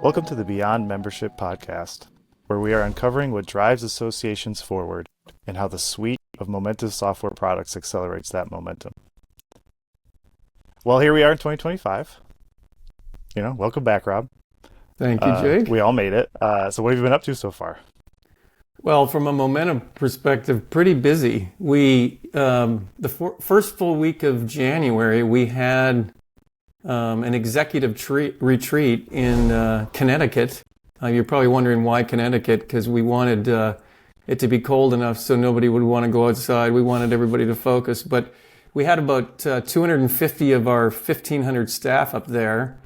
Welcome to the Beyond Membership podcast, where we are uncovering what drives associations forward and how the suite of Momentive software products accelerates that momentum. Well, here we are in 2025. Welcome back, Rob. Thank you, Jake. We all made it. So what have you been up to so far? Well, from a momentum perspective, pretty busy. The first full week of January, we had an executive retreat in Connecticut. You're probably wondering why Connecticut, because we wanted it to be cold enough so nobody would want to go outside. We wanted everybody to focus. But we had about 250 of our 1,500 staff up there.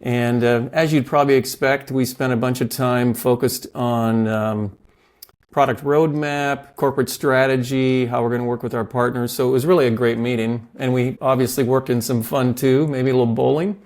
And as you'd probably expect, we spent a bunch of time focused on product roadmap, corporate strategy, how we're going to work with our partners. So it was really a great meeting. And we obviously worked in some fun too, maybe a little bowling.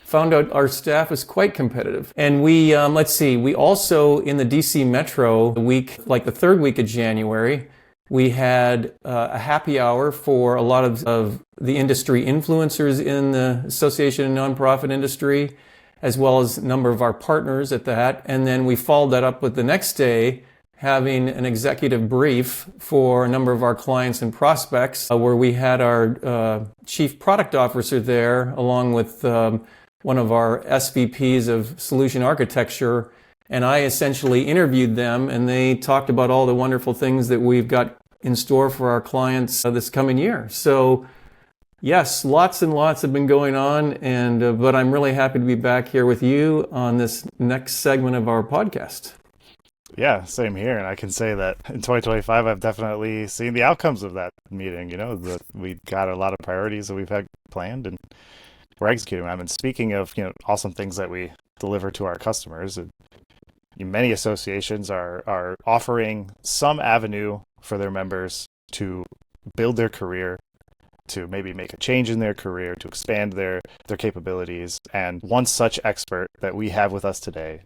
Found out our staff is quite competitive. And we also in the DC Metro the third week of January, we had a happy hour for a lot of the industry influencers in the association and nonprofit industry, as well as a number of our partners at that. And then we followed that up with the next day having an executive brief for a number of our clients and prospects, where we had our chief product officer there, along with one of our SVPs of solution architecture. And I essentially interviewed them, and they talked about all the wonderful things that we've got in store for our clients this coming year. So yes, lots and lots have been going on, but I'm really happy to be back here with you on this next segment of our podcast. Yeah, same here. And I can say that in 2025, I've definitely seen the outcomes of that meeting. We got a lot of priorities that we've had planned and we're executing them. And speaking of, awesome things that we deliver to our customers, many associations are offering some avenue for their members to build their career, to maybe make a change in their career, to expand their capabilities. And one such expert that we have with us today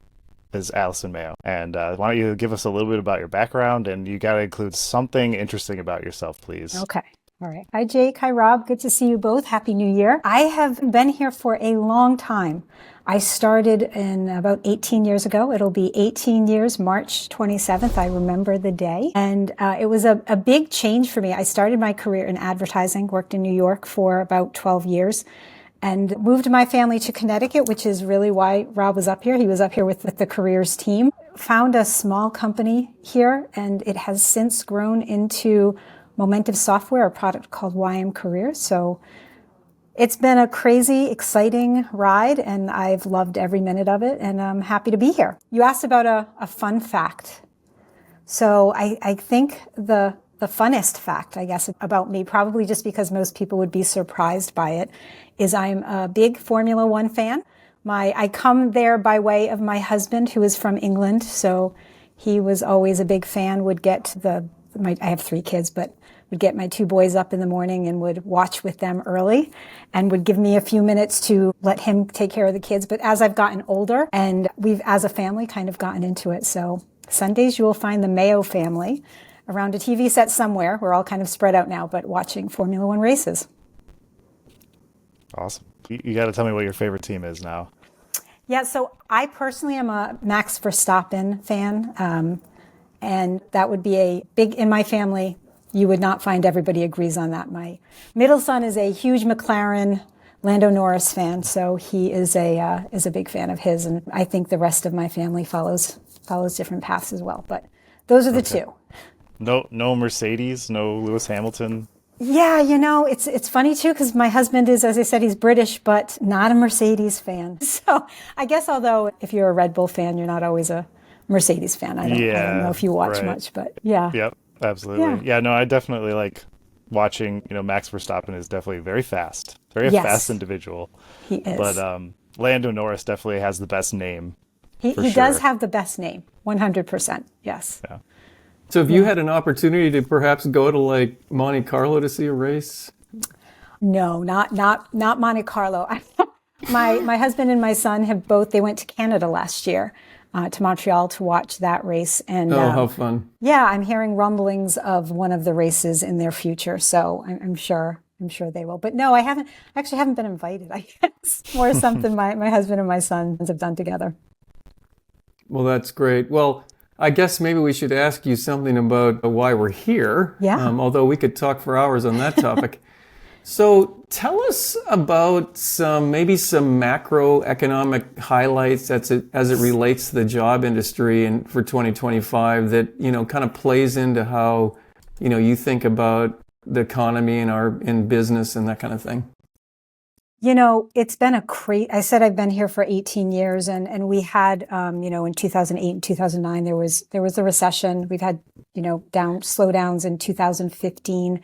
is Allison Mayo. And why don't you give us a little bit about your background, and you got to include something interesting about yourself, please. Okay. All right. Hi, Jake. Hi, Rob. Good to see you both. Happy New Year. I have been here for a long time. I started in about 18 years ago. It'll be 18 years, March 27th. I remember the day. And it was a big change for me. I started my career in advertising, worked in New York for about 12 years. And moved my family to Connecticut, which is really why Rob was up here. He was up here with the careers team. Found a small company here, and it has since grown into Momentive Software, a product called YM Careers. So it's been a crazy, exciting ride, and I've loved every minute of it, and I'm happy to be here. You asked about a fun fact. So I think the funnest fact, I guess, about me, probably just because most people would be surprised by it, is I'm a big Formula One fan. I come there by way of my husband, who is from England, so he was always a big fan, would get I have 3 kids, but would get my 2 boys up in the morning and would watch with them early and would give me a few minutes to let him take care of the kids. But as I've gotten older, and we've, as a family, kind of gotten into it, so Sundays you will find the Mayo family around a TV set somewhere. We're all kind of spread out now, but watching Formula One races. Awesome. You got to tell me what your favorite team is now. Yeah, so I personally am a Max Verstappen fan, and that would be a big, in my family, you would not find everybody agrees on that. My middle son is a huge McLaren, Lando Norris fan, so he is a big fan of his, and I think the rest of my family follows different paths as well. But those are the two. No Mercedes, no Lewis Hamilton. Yeah, it's funny too, because my husband is, as I said, he's British, but not a Mercedes fan. So I guess, although if you're a Red Bull fan, you're not always a Mercedes fan. I don't know if you watch much, but yeah. Yep, absolutely. Yeah, no, I definitely like watching, Max Verstappen is definitely very fast, fast individual. He is. But Lando Norris definitely has the best name. He does have the best name, 100%, yes. Yeah. So have you had an opportunity to perhaps go to Monte Carlo to see a race? No, not Monte Carlo. My husband and my son they went to Canada last year, to Montreal to watch that race. And how fun. Yeah, I'm hearing rumblings of one of the races in their future, so I'm sure they will. But no, I haven't been invited. I guess more something my husband and my son have done together. Well, that's great. Well, I guess maybe we should ask you something about why we're here. Yeah. Although we could talk for hours on that topic. So tell us about maybe some macroeconomic highlights as it relates to the job industry and for 2025 that, kind of plays into how, you think about the economy and in business and that kind of thing. It's been I said I've been here for 18 years and we had, in 2008 and 2009, there was a recession. We've had, slowdowns in 2015.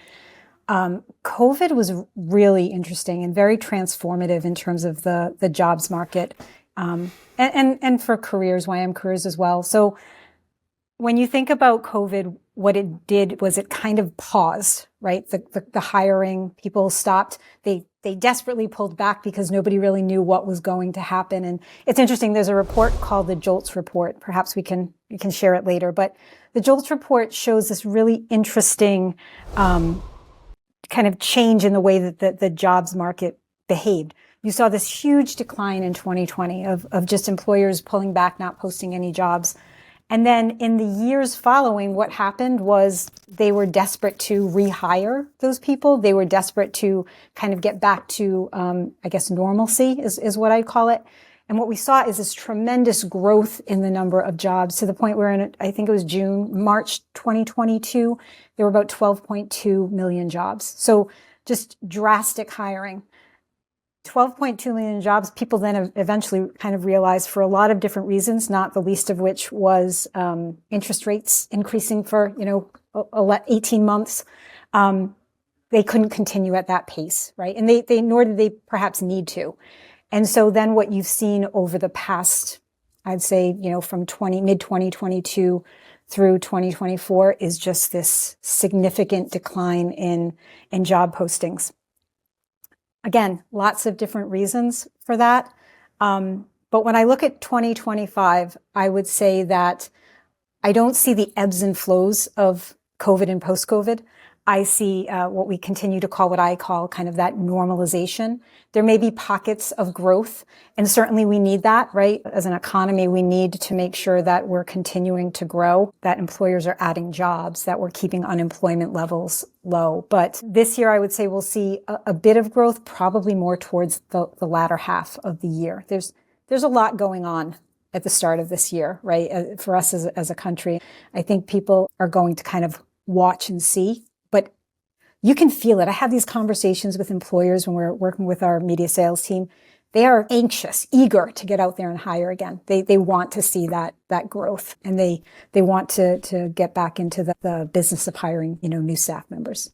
COVID was really interesting and very transformative in terms of the jobs market, and for careers, YM careers as well. So when you think about COVID, what it did was it kind of paused, right? The hiring, people stopped. They desperately pulled back because nobody really knew what was going to happen. And it's interesting. There's a report called the JOLTS report. Perhaps we can share it later. But the JOLTS report shows this really interesting kind of change in the way that the jobs market behaved. You saw this huge decline in 2020 of just employers pulling back, not posting any jobs. And then in the years following, what happened was they were desperate to rehire those people. They were desperate to kind of get back to, normalcy is what I call it. And what we saw is this tremendous growth in the number of jobs to the point where I think it was March 2022, there were about 12.2 million jobs. So just drastic hiring. 12.2 million jobs, people then eventually kind of realized for a lot of different reasons, not the least of which was interest rates increasing for, 18 months. They couldn't continue at that pace, right? And they nor did they perhaps need to. And so then what you've seen over the past, I'd say, from mid 2022 through 2024 is just this significant decline in job postings. Again, lots of different reasons for that. But when I look at 2025, I would say that I don't see the ebbs and flows of COVID and post-COVID. I see what I call kind of that normalization. There may be pockets of growth, and certainly we need that, right? As an economy, we need to make sure that we're continuing to grow, that employers are adding jobs, that we're keeping unemployment levels low. But this year, I would say we'll see a bit of growth, probably more towards the latter half of the year. There's a lot going on at the start of this year, right? For us as a country, I think people are going to kind of watch and see. But you can feel it. I have these conversations with employers when we're working with our media sales team. They are anxious, eager to get out there and hire again. They want to see that growth, and they want to get back into the business of hiring, new staff members.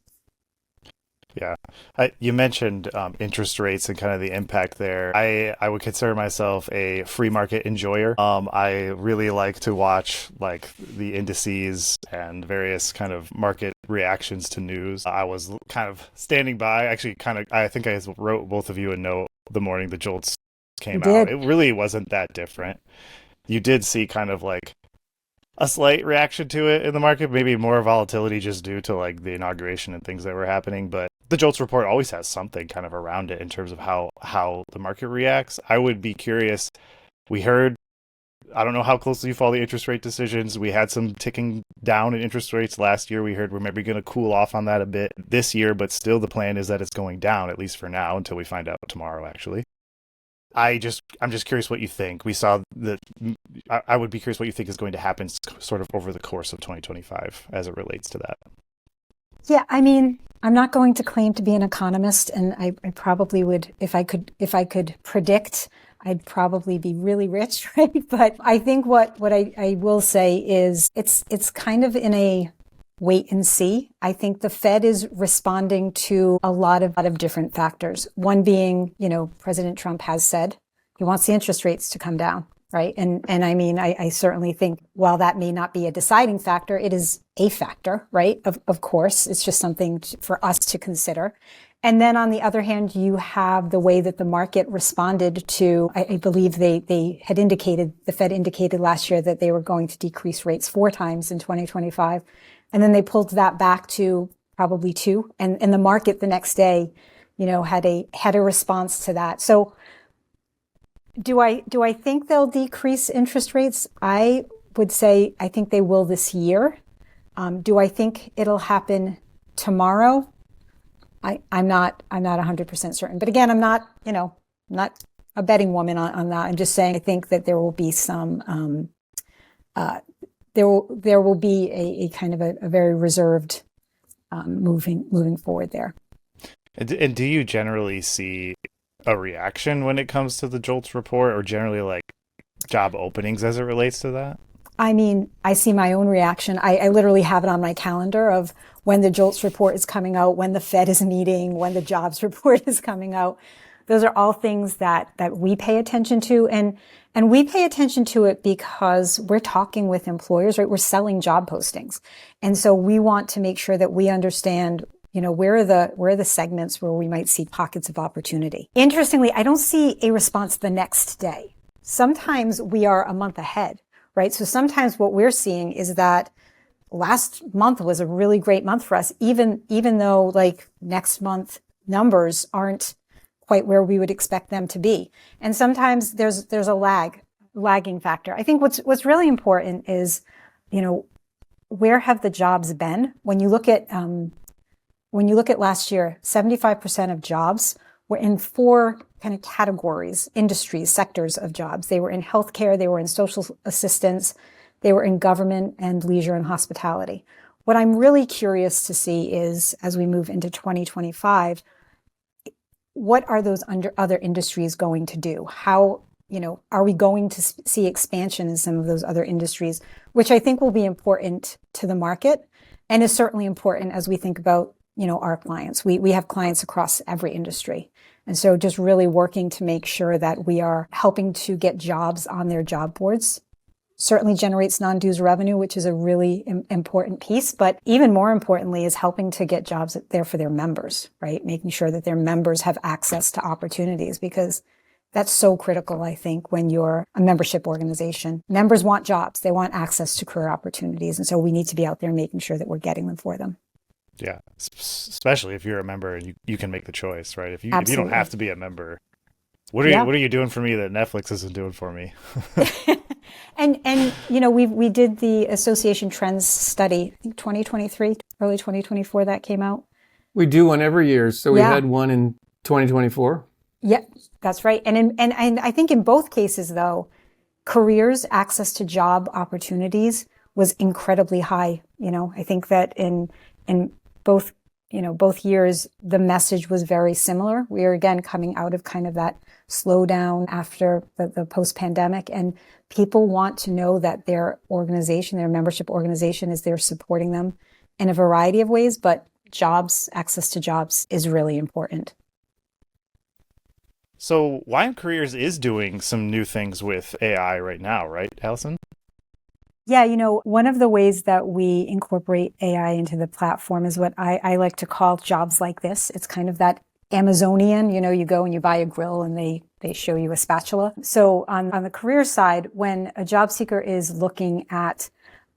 Yeah. You mentioned interest rates and kind of the impact there. I would consider myself a free market enjoyer. I really like to watch like the indices and various kind of market reactions to news. I was kind of standing by, actually I think I wrote both of you a note the morning the JOLTS came out. It really wasn't that different. You did see kind of like a slight reaction to it in the market, maybe more volatility just due to like the inauguration and things that were happening. But the JOLTS report always has something kind of around it in terms of how the market reacts. I would be curious. We heard, I don't know how closely you follow the interest rate decisions. We had some ticking down in interest rates last year. We heard we're maybe going to cool off on that a bit this year, but still the plan is that it's going down, at least for now, until we find out tomorrow, actually. I'm just curious what you think. We saw that. I would be curious what you think is going to happen sort of over the course of 2025 as it relates to that. Yeah, I mean, I'm not going to claim to be an economist, and I probably would, if I could predict, I'd probably be really rich, right? But I think what I will say is it's kind of in a wait and see. I think the Fed is responding to a lot of different factors. One being, President Trump has said he wants the interest rates to come down, right? And I mean, I certainly think while that may not be a deciding factor, it is a factor, right? Of course, it's just something for us to consider. And then on the other hand, you have the way that the market responded to, I believe the Fed indicated last year that they were going to decrease rates 4 times in 2025. And then they pulled that back to probably 2. And the market the next day, had a response to that. So Do I think they'll decrease interest rates? I would say I think they will this year. Do I think it'll happen tomorrow? I'm not 100% certain. But again, I'm not, not a betting woman on that. I'm just saying I think that there will be some there will be a kind of a very reserved moving forward there. And do you generally see a reaction when it comes to the JOLTS report, or generally like job openings as it relates to that? I mean, I see my own reaction. I literally have it on my calendar of when the JOLTS report is coming out, when the Fed is meeting, when the jobs report is coming out. Those are all things that we pay attention to. And we pay attention to it because we're talking with employers, right? We're selling job postings. And so we want to make sure that we understand, where are the segments where we might see pockets of opportunity. Interestingly, I don't see a response the next day. Sometimes we are a month ahead, right? So sometimes what we're seeing is that last month was a really great month for us, even though like next month numbers aren't quite where we would expect them to be. And sometimes there's a lagging factor. I think what's really important is, where have the jobs been? When you look at last year, 75% of jobs were in four kind of categories, industries, sectors of jobs. They were in healthcare, they were in social assistance, they were in government and leisure and hospitality. What I'm really curious to see is, as we move into 2025, what are those other industries going to do? How, are we going to see expansion in some of those other industries, which I think will be important to the market and is certainly important as we think about, our clients. We have clients across every industry. And so just really working to make sure that we are helping to get jobs on their job boards certainly generates non-dues revenue, which is a really important piece. But even more importantly is helping to get jobs there for their members, right? Making sure that their members have access to opportunities, because that's so critical, I think, when you're a membership organization. Members want jobs. They want access to career opportunities. And so we need to be out there making sure that we're getting them for them. Yeah, especially if you're a member and you can make the choice, right? If you don't have to be a member, what are you doing for me that Netflix isn't doing for me? And we did the Association Trends study, I think 2023, early 2024 that came out. We do one every year, so we had one in 2024. Yeah, that's right. And I think in both cases, though, careers, access to job opportunities was incredibly high. I think that in both years, the message was very similar. We are again coming out of kind of that slowdown after the post-pandemic, and people want to know that their organization, their membership organization, is there supporting them in a variety of ways, but jobs, access to jobs is really important. So YM Careers is doing some new things with AI right now, right, Allison? Yeah, one of the ways that we incorporate AI into the platform is what I like to call jobs like this. It's kind of that Amazonian, you go and you buy a grill and they show you a spatula. So on the career side, when a job seeker is looking at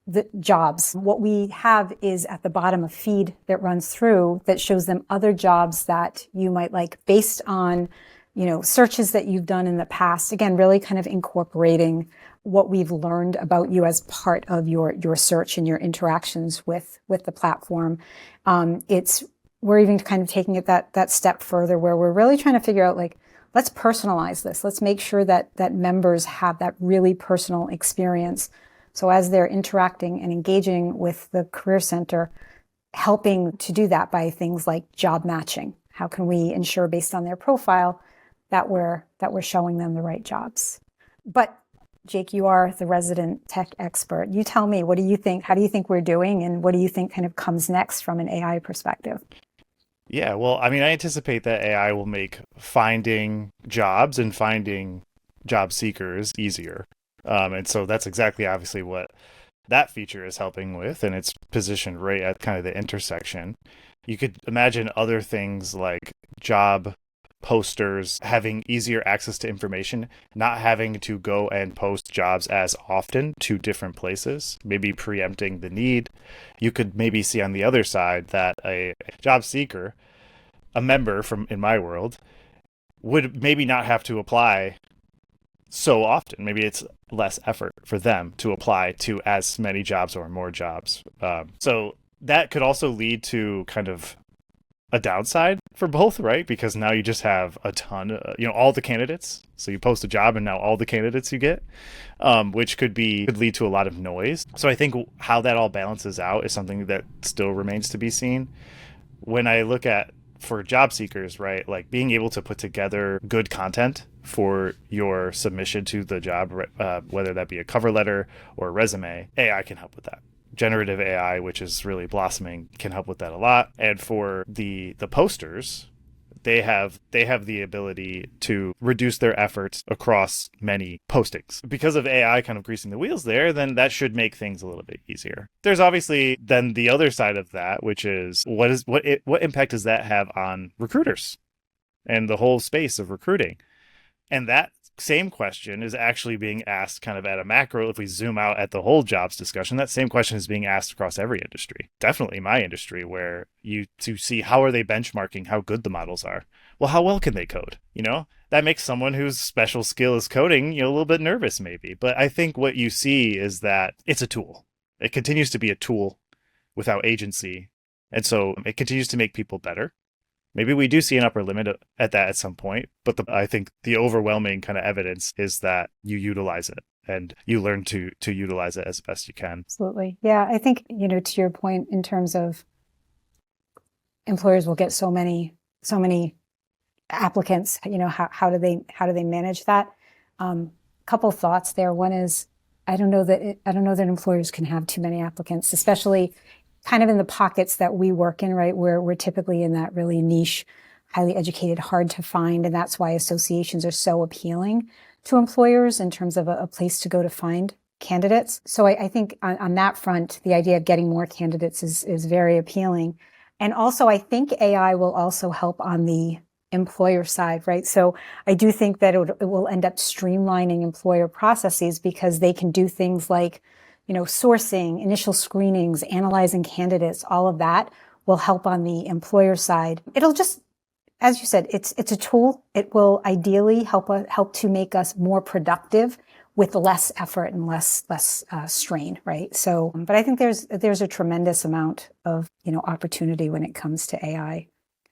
the jobs, what we have is at the bottom a feed that runs through that shows them other jobs that you might like based on, searches that you've done in the past. Again, really kind of incorporating what we've learned about you as part of your search and your interactions with the platform. We're even kind of taking it that step further where we're really trying to figure out, like, let's personalize this. Let's make sure that members have that really personal experience. So as they're interacting and engaging with the Career Center, helping to do that by things like job matching. How can we ensure based on their profile that we're showing them the right jobs? But Jake, you are the resident tech expert. You tell me, what do you think? How do you think we're doing? And what do you think kind of comes next from an AI perspective? Yeah, well, I mean, I anticipate that AI will make finding jobs and finding job seekers easier. And so that's exactly obviously what that feature is helping with. And it's positioned right at kind of the intersection. You could imagine other things like job posters having easier access to information, not having to go and post jobs as often to different places, maybe preempting the need. You could maybe see on the other side that a job seeker, a member from in my world, would maybe not have to apply so often. Maybe it's less effort for them to apply to as many jobs or more jobs. So that could also lead to kind of a downside for both, right? Because now you just have a ton, all the candidates. So you post a job and now all the candidates you get, which could lead to a lot of noise. So I think how that all balances out is something that still remains to be seen. When I look at for job seekers, right, like being able to put together good content for your submission to the job, whether that be a cover letter or a resume, AI can help with that. Generative AI, which is really blossoming, can help with that a lot. And for the posters, they have the ability to reduce their efforts across many postings. Because of AI kind of greasing the wheels there, then that should make things a little bit easier. There's obviously then the other side of that, which is what impact does that have on recruiters and the whole space of recruiting? And that same question is actually being asked kind of at a macro. If we zoom out at the whole jobs discussion, that same question is being asked across every industry. Definitely my industry, where to see how are they benchmarking how good the models are. Well, how well can they code? That makes someone whose special skill is coding, a little bit nervous maybe. But I think what you see is that it's a tool. It continues to be a tool without agency. And so it continues to make people better. Maybe we do see an upper limit at that at some point, but I think the overwhelming kind of evidence is that you utilize it and you learn to utilize it as best you can. Absolutely. Yeah, I think, to your point in terms of employers will get so many applicants, how do they manage that? Couple thoughts there. One is, I don't know that employers can have too many applicants, especially kind of in the pockets that we work in, right? Where we're typically in that really niche, highly educated, hard to find. And that's why associations are so appealing to employers in terms of a place to go to find candidates. So I think on that front, the idea of getting more candidates is very appealing. And also, I think AI will also help on the employer side, right? So I do think that it will end up streamlining employer processes because they can do things like sourcing, initial screenings, analyzing candidates, all of that will help on the employer side. It'll just, as you said, it's a tool. It will ideally help to make us more productive with less effort and less strain, right? So, but I think there's a tremendous amount of opportunity when it comes to AI.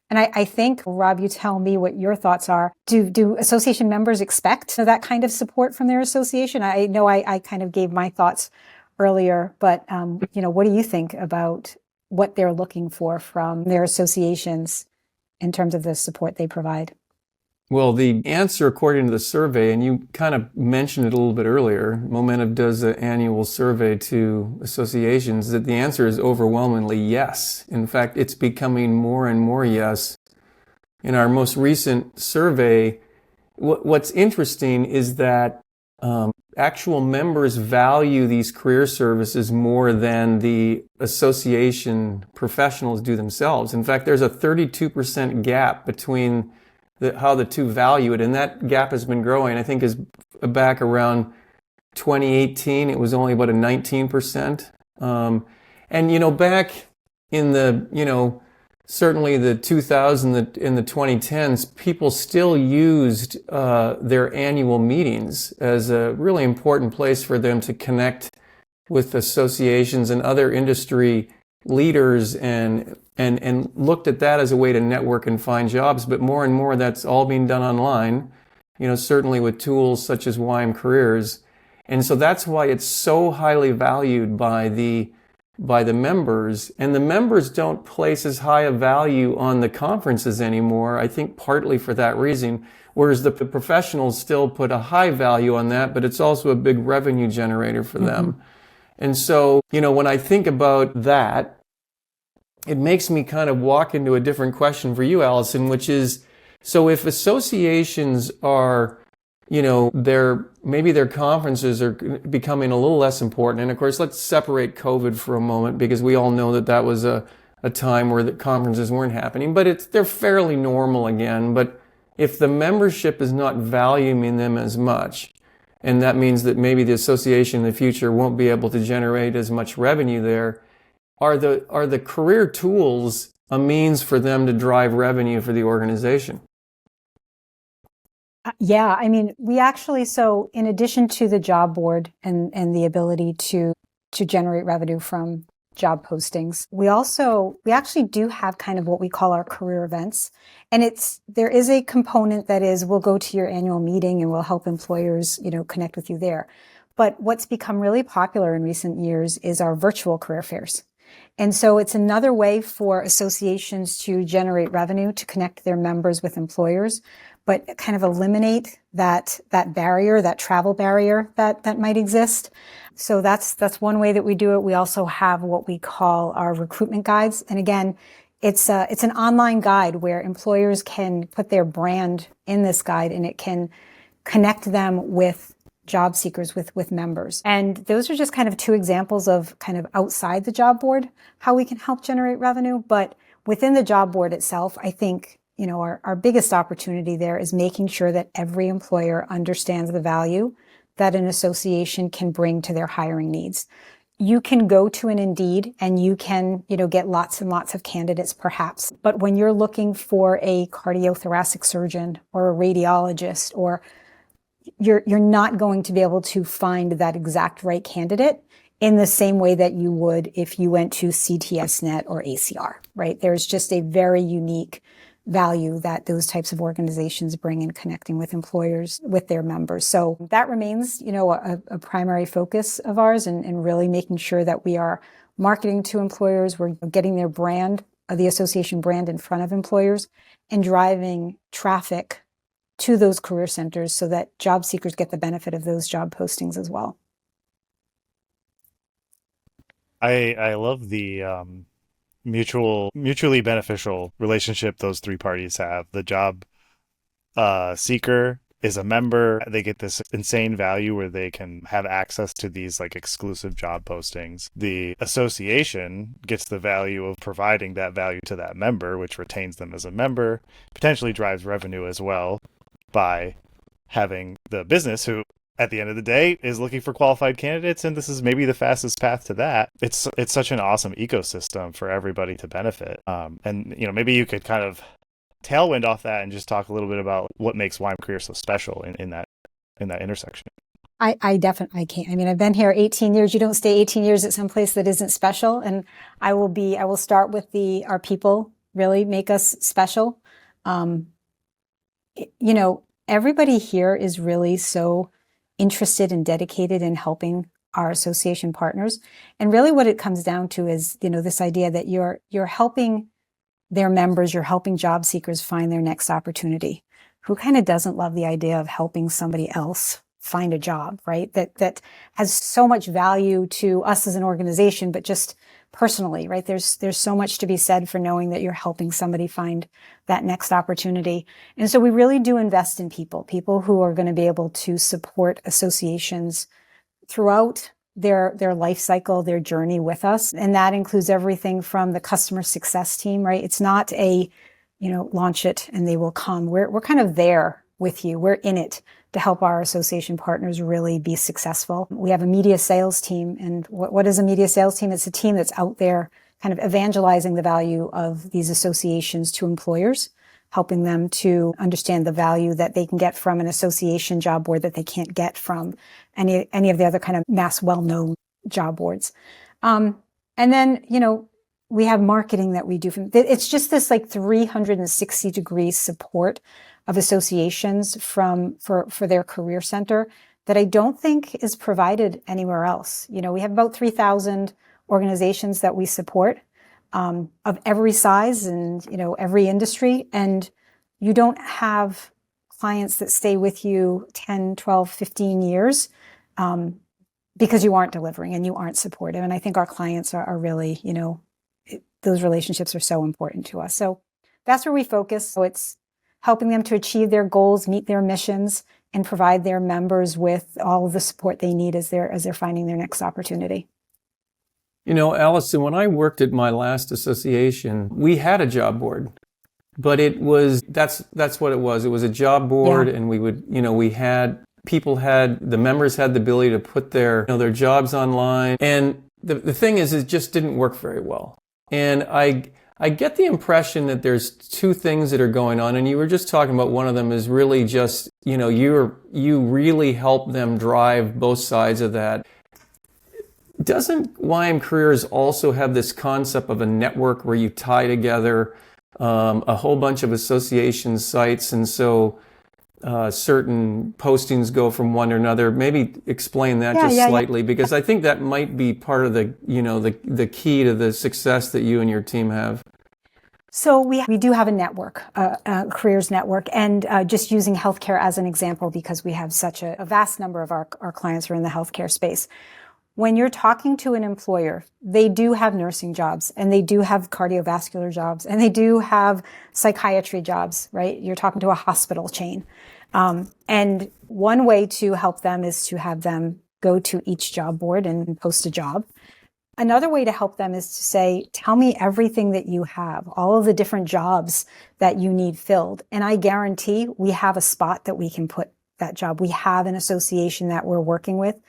And I think, Rob, you tell me what your thoughts are. Do association members expect that kind of support from their association? I know I kind of gave my thoughts earlier, but what do you think about what they're looking for from their associations in terms of the support they provide? Well, the answer, according to the survey, and you kind of mentioned it a little bit earlier, Momentive does an annual survey to associations, that the answer is overwhelmingly yes. In fact, it's becoming more and more yes. In our most recent survey, what's interesting is that actual members value these career services more than the association professionals do themselves. In fact, there's a 32% gap between how the two value it, and that gap has been growing. I think is back around 2018, it was only about a 19%. And back in the certainly the 2000s in the 2010s, people still used their annual meetings as a really important place for them to connect with associations and other industry leaders and looked at that as a way to network and find jobs. But more and more, that's all being done online, certainly with tools such as YM Careers. And so that's why it's so highly valued by the members. And the members don't place as high a value on the conferences anymore, I think partly for that reason, whereas the professionals still put a high value on that, but it's also a big revenue generator for them. And so, when I think about that, it makes me kind of walk into a different question for you, Allison, which is, so if associations are, maybe their conferences are becoming a little less important. And of course, let's separate COVID for a moment, because we all know that was a time where the conferences weren't happening, but they're fairly normal again. But if the membership is not valuing them as much, and that means that maybe the association in the future won't be able to generate as much revenue there, are the career tools a means for them to drive revenue for the organization? Yeah, I mean, we actually, so in addition to the job board and the ability to generate revenue from job postings, we actually do have kind of what we call our career events. And there is a component that is, we'll go to your annual meeting and we'll help employers, connect with you there. But what's become really popular in recent years is our virtual career fairs. And so it's another way for associations to generate revenue, to connect their members with employers, but kind of eliminate that barrier, that travel barrier that might exist. So that's one way that we do it. We also have what we call our recruitment guides. And again, it's an online guide where employers can put their brand in this guide, and it can connect them with job seekers, with members. And those are just kind of two examples of kind of outside the job board, how we can help generate revenue. But within the job board itself, I think, our biggest opportunity there is making sure that every employer understands the value that an association can bring to their hiring needs. You can go to an Indeed and you can, get lots and lots of candidates perhaps. But when you're looking for a cardiothoracic surgeon or a radiologist, or you're not going to be able to find that exact right candidate in the same way that you would if you went to CTSNet or ACR, right? There's just a very unique value that those types of organizations bring in connecting with employers, with their members. So that remains, a primary focus of ours, and really making sure that we are marketing to employers, we're getting their brand, the association brand, in front of employers, and driving traffic to those career centers so that job seekers get the benefit of those job postings as well. I love the mutually beneficial relationship those three parties have. The job seeker is a member. They get this insane value where they can have access to these like exclusive job postings. The association gets the value of providing that value to that member, which retains them as a member, potentially drives revenue as well by having the business, who at the end of the day is looking for qualified candidates, and this is maybe the fastest path to that. It's such an awesome ecosystem for everybody to benefit. And maybe you could kind of tailwind off that and just talk a little bit about what makes WiMANN so special in that intersection. I definitely can't. I mean, I've been here 18 years. You don't stay 18 years at some place that isn't special. And I will start with our people really make us special. Everybody here is really so interested and dedicated in helping our association partners. And really what it comes down to is, this idea that you're helping their members, you're helping job seekers find their next opportunity. Who kind of doesn't love the idea of helping somebody else find a job, right? That has so much value to us as an organization, but just personally, right? There's so much to be said for knowing that you're helping somebody find that next opportunity. And so we really do invest in people who are going to be able to support associations throughout their life cycle, their journey with us. And that includes everything from the customer success team, right? It's not launch it and they will come. We're kind of there with you. We're in it to help our association partners really be successful. We have a media sales team. And what is a media sales team? It's a team that's out there kind of evangelizing the value of these associations to employers, helping them to understand the value that they can get from an association job board that they can't get from any of the other kind of mass well-known job boards. And then, we have marketing that we do. It's just this like 360 degree support of associations for their career center that I don't think is provided anywhere else. We have about 3,000 organizations that we support, of every size and, every industry. And you don't have clients that stay with you 10, 12, 15 years, because you aren't delivering and you aren't supportive. And I think our clients are really, those relationships are so important to us. So that's where we focus. So it's helping them to achieve their goals, meet their missions, and provide their members with all of the support they need as they're finding their next opportunity. Allison, when I worked at my last association, we had a job board, but that's what it was. It was a job board, yeah. And we would, the members had the ability to put their jobs online. And the thing is, it just didn't work very well. And I get the impression that there's two things that are going on, and you were just talking about one of them is really just you really help them drive both sides of that. Doesn't YM Careers also have this concept of a network where you tie together a whole bunch of association sites, and so certain postings go from one to another? Maybe explain that slightly, because I think that might be part of the key to the success that you and your team have. So we do have a network, a careers network, and just using healthcare as an example, because we have such a vast number of our clients are in the healthcare space. When you're talking to an employer, they do have nursing jobs, and they do have cardiovascular jobs, and they do have psychiatry jobs, right? You're talking to a hospital chain. And one way to help them is to have them go to each job board and post a job. Another way to help them is to say, tell me everything that you have, all of the different jobs that you need filled. And I guarantee we have a spot that we can put that job. We have an association that we're working with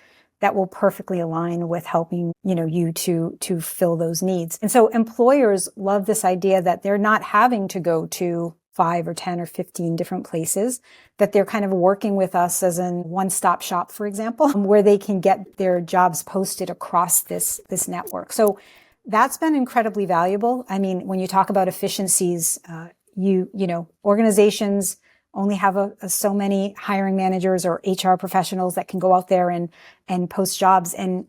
that will perfectly align with helping, you to fill those needs. And so employers love this idea that they're not having to go to 5 or 10 or 15 different places, that they're kind of working with us as a one-stop shop, for example, where they can get their jobs posted across this network. So that's been incredibly valuable. I mean, when you talk about efficiencies, organizations only have so many hiring managers or HR professionals that can go out there and post jobs. And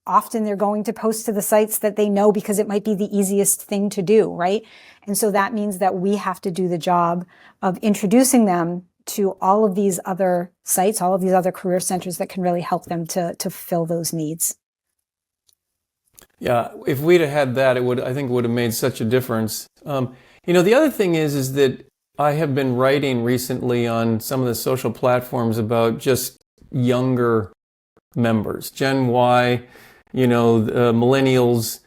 often they're going to post to the sites that they know because it might be the easiest thing to do, right? And so that means that we have to do the job of introducing them to all of these other sites, all of these other career centers that can really help them to fill those needs. Yeah, if we'd have had that, I think it would have made such a difference. The other thing is that I have been writing recently on some of the social platforms about just younger members, Gen Y, millennials,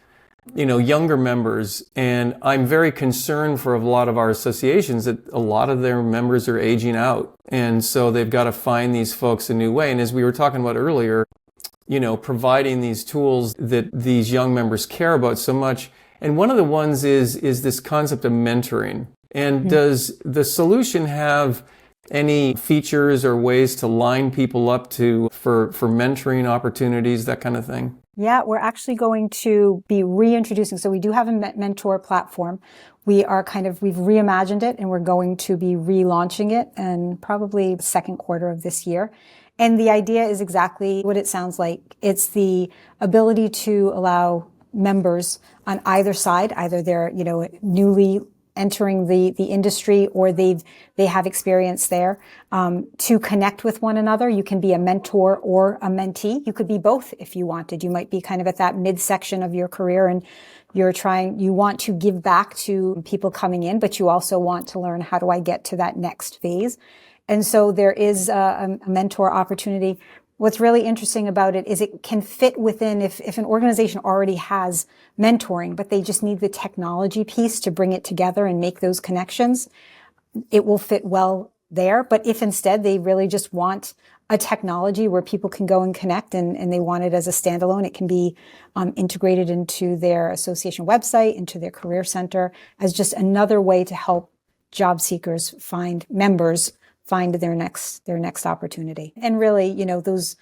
younger members. And I'm very concerned for a lot of our associations that a lot of their members are aging out. And so they've got to find these folks a new way. And as we were talking about earlier, providing these tools that these young members care about so much. And one of the ones is this concept of mentoring. And does the solution have any features or ways to line people up for mentoring opportunities, that kind of thing? Yeah, we're actually going to be reintroducing. So we do have a mentor platform. We've reimagined it, and we're going to be relaunching it in probably the second quarter of this year. And the idea is exactly what it sounds like. It's the ability to allow members on either side, either they're, newly entering the industry or they have experience there, to connect with one another. You can be a mentor or a mentee. You could be both if you wanted. You might be kind of at that midsection of your career and you want to give back to people coming in, but you also want to learn, how do I get to that next phase? And so there is a mentor opportunity. What's really interesting about it is it can fit within, if an organization already has mentoring, but they just need the technology piece to bring it together and make those connections, it will fit well there. But if instead they really just want a technology where people can go and connect and they want it as a standalone, it can be integrated into their association website, into their career center, as just another way to help job seekers find their next opportunity. And really, those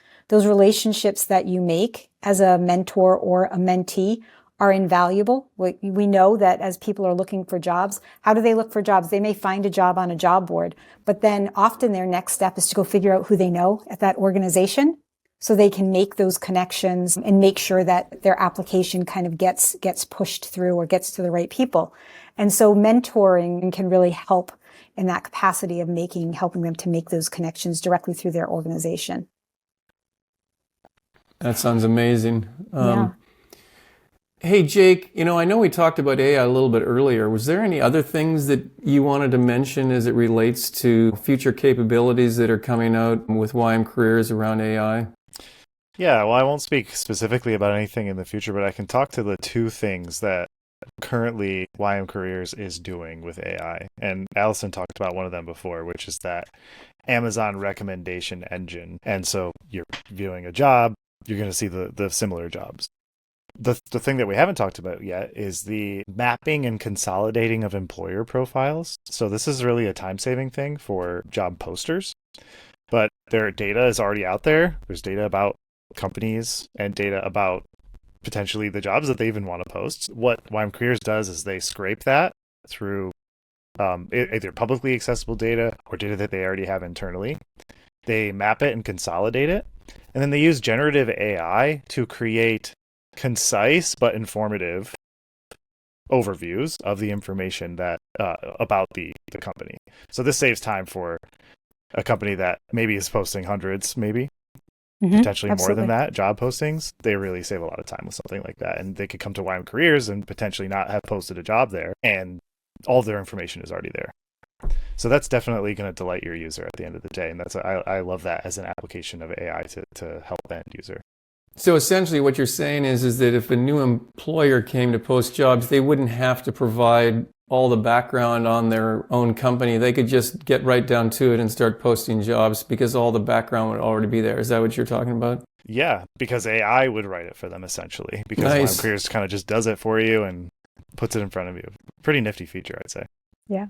relationships that you make as a mentor or a mentee are invaluable. We know that as people are looking for jobs, how do they look for jobs? They may find a job on a job board, but then often their next step is to go figure out who they know at that organization so they can make those connections and make sure that their application kind of gets pushed through or gets to the right people. And so mentoring can really help in that capacity of helping them to make those connections directly through their organization. That sounds amazing. Yeah. Hey, Jake, I know we talked about AI a little bit earlier. Was there any other things that you wanted to mention as it relates to future capabilities that are coming out with YM Careers around AI? Yeah, well, I won't speak specifically about anything in the future, but I can talk to the two things that currently YM Careers is doing with AI. And Allison talked about one of them before, which is that Amazon recommendation engine. And so you're viewing a job, you're going to see the similar jobs. the thing that we haven't talked about yet is the mapping and consolidating of employer profiles. So this is really a time-saving thing for job posters, but their data is already out there. There's data about companies and data about potentially the jobs that they even want to post. What YM Careers does is they scrape that through either publicly accessible data or data that they already have internally. They map it and consolidate it, and then they use generative AI to create concise but informative overviews of the information that about the company. So this saves time for a company that maybe is posting hundreds, maybe potentially more than that, job postings. They really save a lot of time with something like that, and they could come to YM Careers and potentially not have posted a job there, and all their information is already there. So that's definitely going to delight your user at the end of the day, and I love that as an application of AI to help the end user. So essentially what you're saying is that if a new employer came to post jobs, they wouldn't have to provide all the background on their own company. They could just get right down to it and start posting jobs because all the background would already be there. Is that what you're talking about? Yeah, because AI would write it for them essentially, because Nice. YM Careers kind of just does it for you and puts it in front of you. Pretty nifty feature, I'd say. Yeah.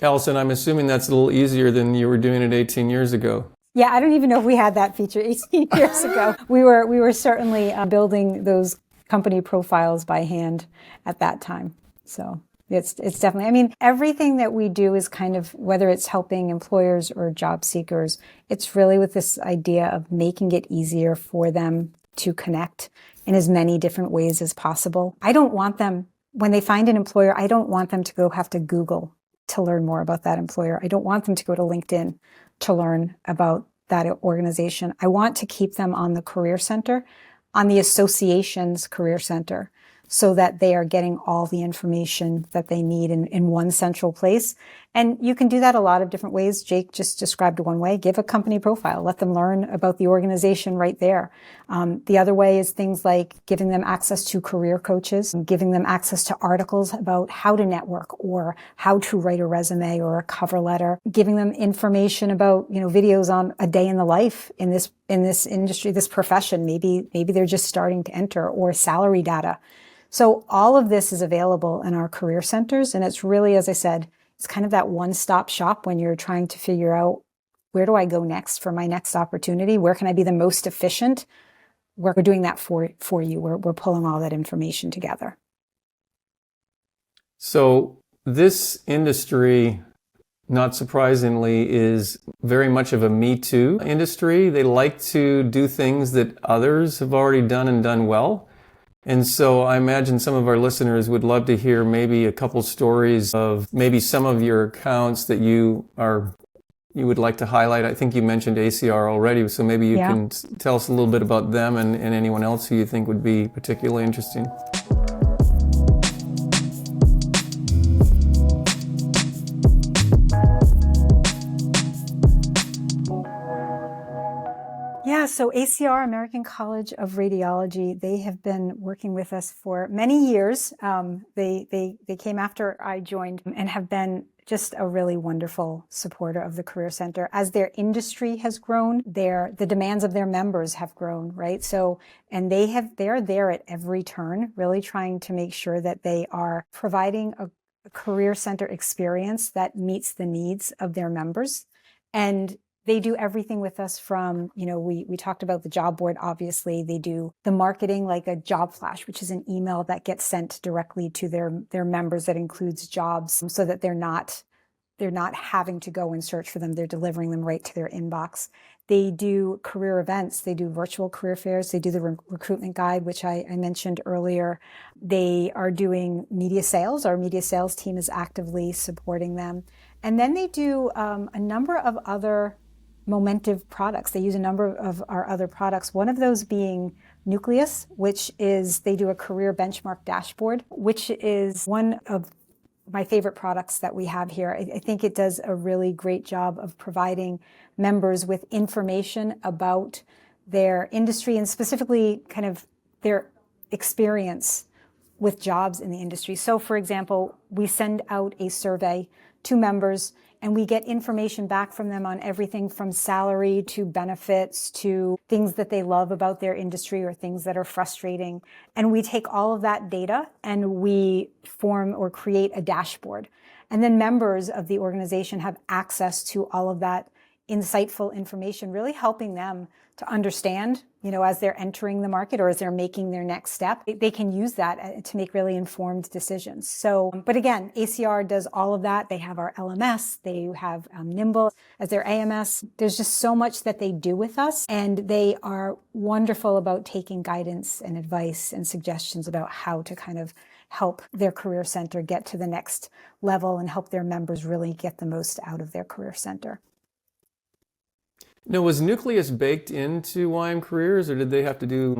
Allison, I'm assuming that's a little easier than you were doing it 18 years ago. Yeah, I don't even know if we had that feature 18 years ago. We were certainly building those company profiles by hand at that time. So it's definitely, I mean, everything that we do is kind of, whether it's helping employers or job seekers, it's really with this idea of making it easier for them to connect in as many different ways as possible. I don't want them, when they find an employer, I don't want them to go have to Google to learn more about that employer. I don't want them to go to LinkedIn to learn about that organization. I want to keep them on the Career Center, on the association's Career Center, so that they are getting all the information that they need in one central place. And you can do that a lot of different ways. Jake just described one way. Give a company profile. Let them learn about the organization right there. The other way is things like giving them access to career coaches, giving them access to articles about how to network or how to write a resume or a cover letter, giving them information about, videos on a day in the life in this industry, this profession. Maybe they're just starting to enter, or salary data. So all of this is available in our career centers. And it's really, as I said, it's kind of that one-stop shop when you're trying to figure out, where do I go next for my next opportunity? Where can I be the most efficient? We're doing that for you. We're pulling all that information together. So this industry, not surprisingly, is very much of a Me Too industry. They like to do things that others have already done and done well. And so I imagine some of our listeners would love to hear maybe a couple stories of maybe some of your accounts that you would like to highlight. I think you mentioned ACR already, so maybe you can tell us a little bit about them and anyone else who you think would be particularly interesting. Yeah, so ACR, American College of Radiology, they have been working with us for many years. They came after I joined and have been just a really wonderful supporter of the Career Center. As their industry has grown, the demands of their members have grown, right? So, and they're there at every turn, really trying to make sure that they are providing a Career Center experience that meets the needs of their members. And they do everything with us from, we talked about the job board, obviously. They do the marketing, like a job flash, which is an email that gets sent directly to their members that includes jobs, so that they're not having to go and search for them. They're delivering them right to their inbox. They do career events. They do virtual career fairs. They do the recruitment guide, which I mentioned earlier. They are doing media sales. Our media sales team is actively supporting them. And then they do a number of other Momentive products. They use a number of our other products, one of those being Nucleus, which is, they do a career benchmark dashboard, which is one of my favorite products that we have here. I think it does a really great job of providing members with information about their industry and specifically kind of their experience with jobs in the industry. So for example, we send out a survey to members and we get information back from them on everything from salary to benefits to things that they love about their industry or things that are frustrating. And we take all of that data and we form or create a dashboard. And then members of the organization have access to all of that insightful information, really helping them to understand, as they're entering the market or as they're making their next step, they can use that to make really informed decisions. So, but again, ACR does all of that. They have our LMS, they have Nimble as their AMS. There's just so much that they do with us, and they are wonderful about taking guidance and advice and suggestions about how to kind of help their career center get to the next level and help their members really get the most out of their career center. Now, was Nucleus baked into YM Careers, or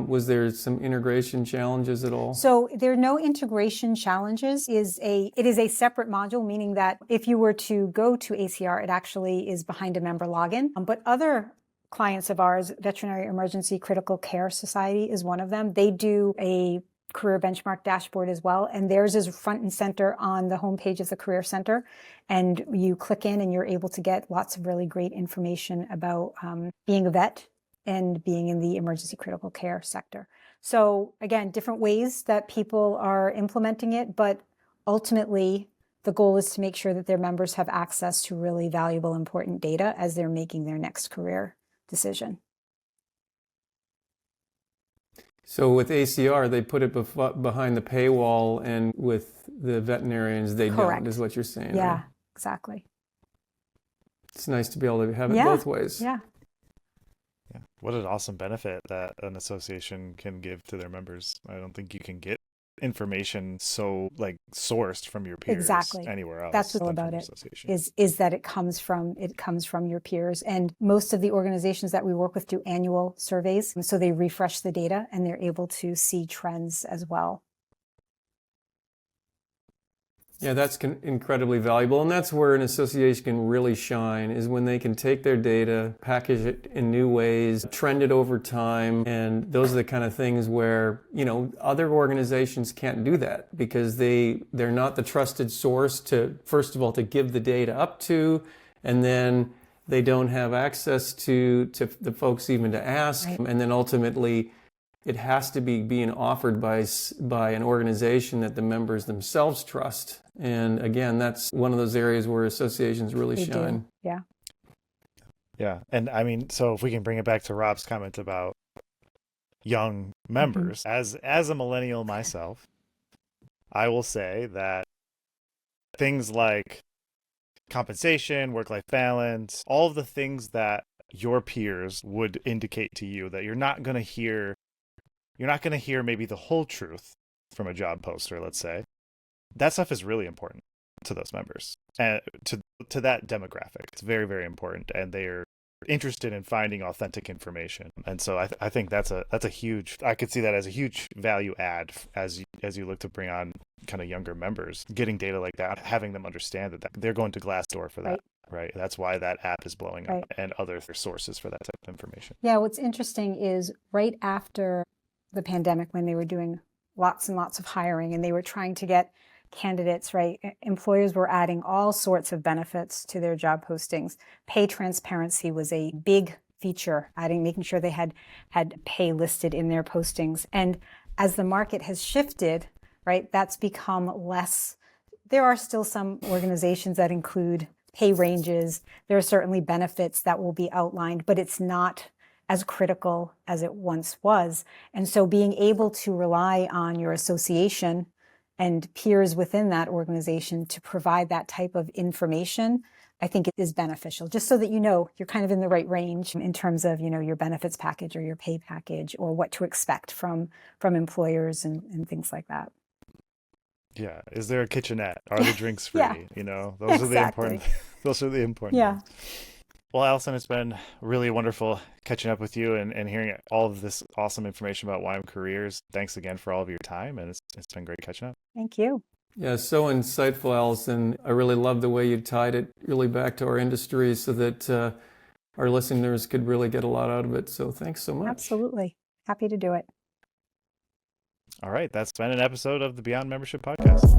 was there some integration challenges at all? So there are no integration challenges. It is a separate module, meaning that if you were to go to ACR, it actually is behind a member login. But other clients of ours, Veterinary Emergency Critical Care Society is one of them. They do a career benchmark dashboard as well, and theirs is front and center on the homepage of the Career Center, and you click in and you're able to get lots of really great information about being a vet and being in the emergency critical care sector. So again, different ways that people are implementing it, but ultimately the goal is to make sure that their members have access to really valuable, important data as they're making their next career decision. So with ACR, they put it behind the paywall, and with the veterinarians, they Correct. don't, is what you're saying. Yeah, right? exactly. It's nice to be able to have it both ways. Yeah. What an awesome benefit that an association can give to their members. I don't think you can get information so sourced from your peers anywhere else. That's what's about it is that it comes from your peers. And most of the organizations that we work with do annual surveys, so they refresh the data and they're able to see trends as well. Yeah, that's incredibly valuable. And that's where an association can really shine, is when they can take their data, package it in new ways, trend it over time. And those are the kind of things where, other organizations can't do that because they're not the trusted source to, first of all, to give the data up to, and then they don't have access to the folks even to ask. Right. And then ultimately, it has to be being offered by an organization that the members themselves trust. And again, that's one of those areas where associations really shine. Do. Yeah. Yeah. And I mean, so if we can bring it back to Rob's comment about young members, as a millennial myself, I will say that things like compensation, work-life balance, all of the things that your peers would indicate to you that you're not going to hear maybe the whole truth from a job poster, let's say. That stuff is really important to those members and to that demographic. It's very, very important, and they are interested in finding authentic information. And so I think that's a huge. I could see that as a huge value add as you look to bring on kind of younger members, getting data like that, having them understand that they're going to Glassdoor for that. Right. That's why that app is blowing up, and other sources for that type of information. Yeah. What's interesting is right after the pandemic, when they were doing lots and lots of hiring and they were trying to get candidates, right? Employers were adding all sorts of benefits to their job postings. Pay transparency was a big feature, making sure they had pay listed in their postings. And as the market has shifted, right, that's become less. There are still some organizations that include pay ranges. There are certainly benefits that will be outlined, but it's not as critical as it once was. And so being able to rely on your association and peers within that organization to provide that type of information, I think it is beneficial, just so that you're kind of in the right range in terms of, your benefits package or your pay package or what to expect from employers and things like that. Yeah. Is there a kitchenette? Are the drinks free? Yeah. Those are the important. Those are the important. Yeah. ones. Well, Allison, it's been really wonderful catching up with you and hearing all of this awesome information about YM Careers. Thanks again for all of your time, and it's been great catching up. Thank you. Yeah, so insightful, Allison. I really love the way you tied it really back to our industry so that our listeners could really get a lot out of it. So thanks so much. Absolutely. Happy to do it. All right, that's been an episode of the Beyond Membership Podcast.